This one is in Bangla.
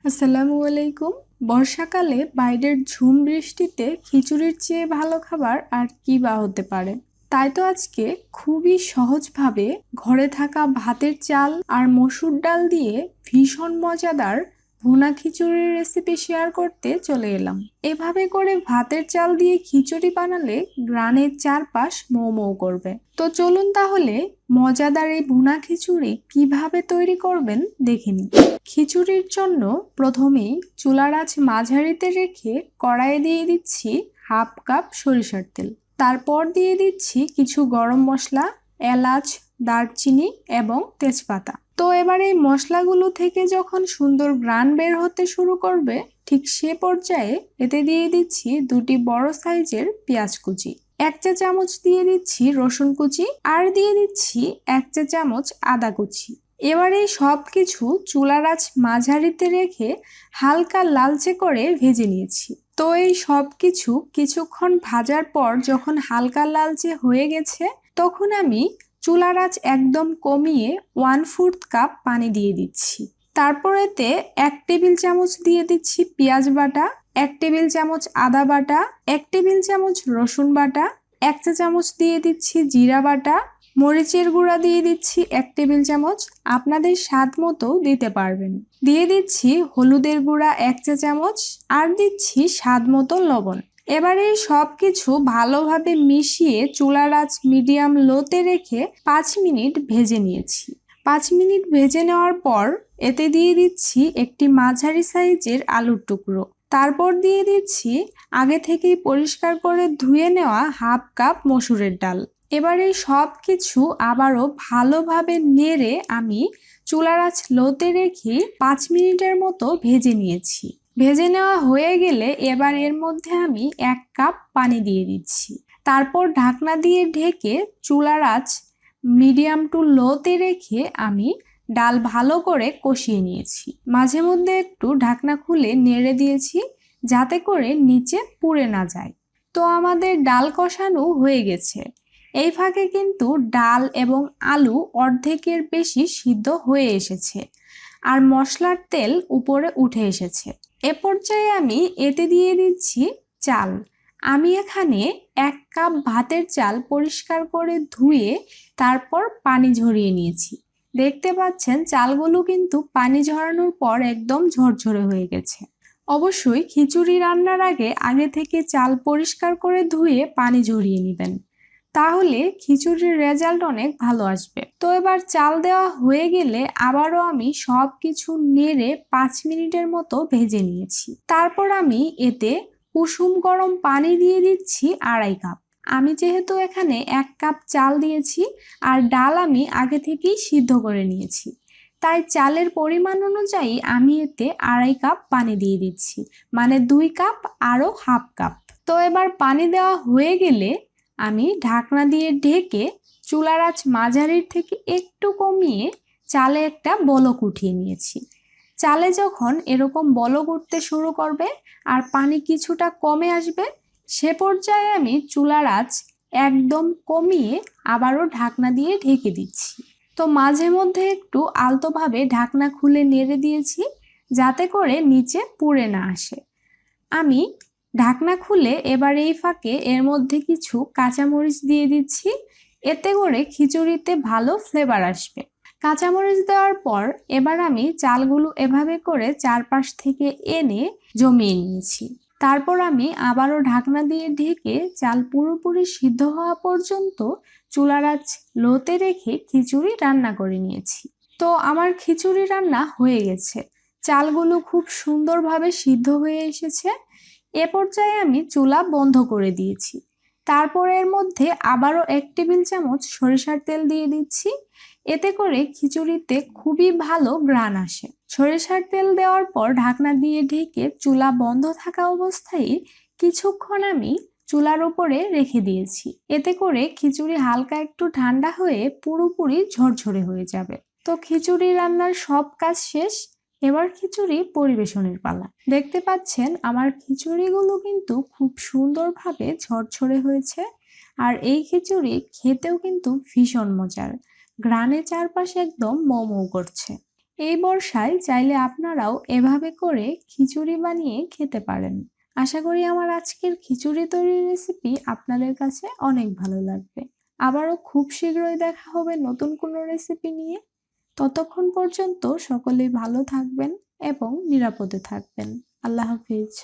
আসসালামু আলাইকুম। বর্ষাকালে বাইরের ঝুম বৃষ্টিতে খিচুড়ির চেয়ে ভালো খাবার আর কি বা হতে পারে। তাই তো আজকে খুবই সহজভাবে ঘরে থাকা ভাতের চাল আর মসুর ডাল দিয়ে ভীষণ মজাদার ভুনা খিচুড়ির রেসিপি শেয়ার করতে চলে এলাম। এভাবে করে ভাতের চাল দিয়ে খিচুড়ি বানালে গ্রানের চারপাশ মৌ মৌ করবে। তো চলুন তাহলে মজাদার এই ভুনা খিচুড়ি কিভাবে তৈরি করবেন দেখে নিন। খিচুড়ির জন্য প্রথমেই চুলার আঁচ মাঝারিতে রেখে কড়াইয়ে দিয়ে দিচ্ছি হাফ কাপ সরিষার তেল। তারপর দিয়ে দিচ্ছি কিছু গরম মশলা, এলাচ, দারচিনি এবং তেজপাতা। তো এবার এই মশলাগুলো থেকে যখন সুন্দর ঘ্রাণ বের হতে শুরু করবে, ঠিক সে পর্যায়ে এতে দিয়ে দিচ্ছি দুটি বড় সাইজের পেঁয়াজ কুচি, 1 চা চামচ দিয়ে দিচ্ছি রসুন কুচি আর দিয়ে দিচ্ছি 1 চা চামচ আদা কুচি। এবার এই সব কিছু চুলার আঁচ মাঝারিতে রেখে হালকা লালচে করে ভেজে নিয়েছি। তো এই সব কিছু কিছুক্ষণ ভাজার পর যখন হালকা লালচে হয়ে গেছে, তখন আমি চুলার আঁচ একদম কমিয়ে 1/4 কাপ পানি দিয়ে দিচ্ছি। তারপর এতে 1 টেবিল চামচ দিয়ে দিচ্ছি পেঁয়াজ বাটা, 1 টেবিল চামচ আদা বাটা, 1 টেবিল চামচ রসুন বাটা, 1 চা চামচ দিয়ে দিচ্ছি জিরা বাটা, মরিচের গুঁড়া দিয়ে দিচ্ছি 1 টেবিল চামচ, আপনাদের স্বাদ মতো দিতে পারবেন। দিয়ে দিচ্ছি হলুদের গুঁড়া 1 চা চামচ আর দিচ্ছি স্বাদ মতো লবণ। এবার এই সব কিছু ভালোভাবে মিশিয়ে চুলার আঁচ মিডিয়াম লোতে রেখে 5 মিনিট ভেজে নিয়েছি। 5 মিনিট ভেজে নেওয়ার পর এতে দিয়ে দিচ্ছি একটি মাঝারি সাইজের আলুর টুকরো। তারপর দিয়ে দিচ্ছি আগে থেকেই পরিষ্কার করে ধুয়ে নেওয়া হাফ কাপ মসুরের ডাল। এবার এই সব কিছু আবারও ভালোভাবে নেড়ে আমি চুলার আঁচ লোতে রেখে 5 মিনিটের মতো ভেজে নিয়েছি। ভেজে নেওয়া হয়ে গেলে এবার এর মধ্যে আমি 1 কাপ পানি দিয়ে দিচ্ছি। তারপর ঢাকনা দিয়ে ঢেকে চুলার আঁচ মিডিয়াম টু লোতে রেখে আমি ডাল ভালো করে কষিয়ে নিয়েছি। মাঝে মধ্যে একটু ঢাকনা খুলে নেড়ে দিয়েছি যাতে করে নিচে পুড়ে না যায়। তো আমাদের ডাল কষানো হয়ে গেছে। এই ফাঁকে কিন্তু ডাল এবং আলু অর্ধেকের বেশি সিদ্ধ হয়ে এসেছে আর মশলার তেল উপরে উঠে এসেছে। এ পর্যায়ে আমি এতে দিয়ে দিচ্ছি চাল। আমি এখানে 1 কাপ ভাতের চাল পরিষ্কার করে ধুয়ে তারপর পানি ঝরিয়ে নিয়েছি। দেখতে পাচ্ছেন চালগুলো কিন্তু পানি ঝরানোর পর একদম ঝরঝরে হয়ে গেছে। অবশ্যই খিচুড়ি রান্নার আগে থেকে চাল পরিষ্কার করে ধুয়ে পানি ঝরিয়ে নেবেন, তাহলে খিচুড়ির রেজাল্ট অনেক ভালো আসবে। তো এবার চাল দেওয়া হয়ে গেলে আবারও আমি সব কিছু নেড়ে 5 মিনিটের মতো ভেজে নিয়েছি। তারপর আমি এতে কুসুম গরম পানি দিয়ে দিচ্ছি 2.5 কাপ। আমি যেহেতু এখানে 1 কাপ চাল দিয়েছি আর ডাল আমি আগে থেকেই সিদ্ধ করে নিয়েছি, তাই চালের পরিমাণ অনুযায়ী আমি এতে 2.5 কাপ পানি দিয়ে দিচ্ছি, মানে 2 কাপ আরও হাফ কাপ। তো এবার পানি দেওয়া হয়ে গেলে আমি ঢাকনা দিয়ে ঢেকে চুলার আঁচ মাঝারির থেকে একটু কমিয়ে চালে একটা বলক উঠিয়ে নিয়েছি। চালে যখন এরকম বলক উঠতে শুরু করবে আর পানি কিছুটা কমে আসবে, সে পর্যায়ে আমি চুলার আঁচ একদম কমিয়ে আবারও ঢাকনা দিয়ে ঢেকে দিচ্ছি। তো মাঝে মধ্যে একটু আলতোভাবে ঢাকনা খুলে নেড়ে দিয়েছি যাতে করে নিচে পুড়ে না আসে। আমি ঢাকনা খুলে এবার এই ফাঁকে এর মধ্যে কিছু কাঁচামরিচ দিয়ে দিচ্ছি, এতে করে খিচুড়িতে ভালো ফ্লেভার আসবে। কাঁচামরিচ দেওয়ার পর এবার আমি চালগুলো এভাবে করে চারপাশ থেকে এনে জমিয়ে নিয়েছি। তারপর আমি আবারও ঢাকনা দিয়ে ঢেকে চাল পুরোপুরি সিদ্ধ হওয়া পর্যন্ত চুলার আঁচ লোতে রেখে খিচুড়ি রান্না করে নিয়েছি। তো আমার খিচুড়ি রান্না হয়ে গেছে, চালগুলো খুব সুন্দরভাবে সিদ্ধ হয়ে এসেছে। এ পর্যায়ে আমি চুলা বন্ধ করে দিয়েছি। তারপর এর মধ্যে আবারও 1 টেবিল চামচ সরিষার তেল দিয়ে দিচ্ছি, এতে করে খিচুড়িতে খুবই ভালো ঘ্রাণ আসে। সরিষার তেল দেওয়ার পর ঢাকনা দিয়ে ঢেকে চুলা বন্ধ থাকা অবস্থায় কিছুক্ষণ আমি চুলার উপরে রেখে দিয়েছি, এতে করে খিচুড়ি হালকা একটু ঠান্ডা হয়ে পুরোপুরি ঝরঝরে হয়ে যাবে। তো খিচুড়ি রান্নার সব কাজ শেষ, এবার খিচুড়ি পরিবেশনের পালা। দেখতে পাচ্ছেন আমার খিচুড়িগুলো কিন্তু খুব সুন্দরভাবে ঝরঝরে হয়েছে আর এই খিচুড়ি খেতেও কিন্তু ভীষণ মজার, ঘ্রাণে চারপাশে একদম মৌ মৌ করছে। এই বর্ষায় চাইলে আপনারাও এভাবে করে খিচুড়ি বানিয়ে খেতে পারেন। আশা করি আমার আজকের খিচুড়ি তৈরির রেসিপি আপনাদের কাছে অনেক ভালো লাগবে। আবারও খুব শীঘ্রই দেখা হবে নতুন কোনো রেসিপি নিয়ে। ততক্ষণ পর্যন্ত সকলেই ভালো থাকবেন এবং নিরাপদে থাকবেন। আল্লাহ হাফিজ।